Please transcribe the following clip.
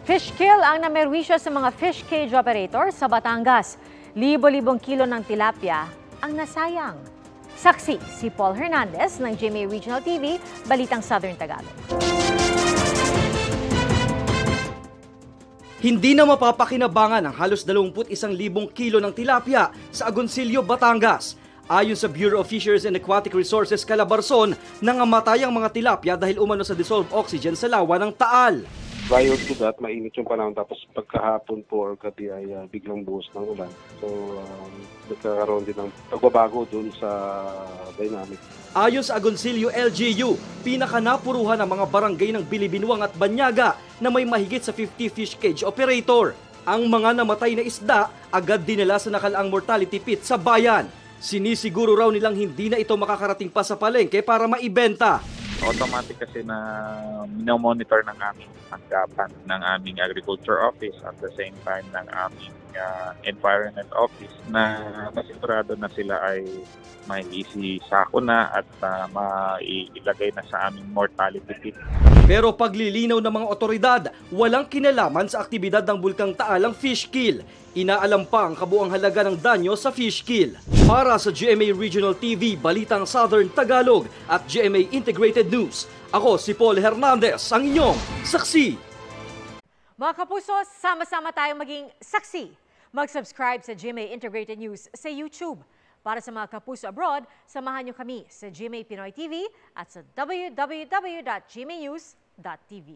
Fish kill ang namerwisyo sa mga fish cage operator sa Batangas. Libo-libong kilo ng tilapia ang nasayang. Saksi si Paul Hernandez ng GMA Regional TV, Balitang Southern Tagalog. Hindi na mapapakinabangan ang halos 21,000 kilo ng tilapia sa Agoncillo, Batangas. Ayon sa Bureau of Fisheries and Aquatic Resources Calabarzon, nangamatay ang mga tilapia dahil umano sa dissolved oxygen sa lawa ng Taal. Prior to that, mainit yung panahon, tapos pagkahapon po or gabi ay biglang buhos ng ulan. So, nagkakaroon din ng pagbabago dun sa dynamic. Ayon sa Agoncillo LGU, pinakanapuruhan ang mga barangay ng Bilibinuang at Banyaga na may mahigit sa 50 fish cage operator. Ang mga namatay na isda agad dinala sa nakalaang mortality pit sa bayan. Sinisiguro raw nilang hindi na ito makakarating pa sa palengke para maibenta. Automatic kasi na minomonitor ng aming tanggapan ng aming Agriculture Office at the same time ng aming Environment Office na masigurado na sila ay may isisako na at mailagay na sa aming mortality pit. Pero paglilinaw ng mga otoridad, walang kinalaman sa aktibidad ng Bulkang Taal ang fish kill. Inaalam pa ang kabuang halaga ng danyo sa fish kill. Para sa GMA Regional TV, Balitang Southern Tagalog at GMA Integrated News, ako si Paul Hernandez, ang inyong saksi. Mga kapuso, sama-sama tayong maging saksi. Mag-subscribe sa GMA Integrated News sa YouTube. Para sa mga kapuso abroad, samahan niyo kami sa GMA Pinoy TV at sa www.gmanews.tv.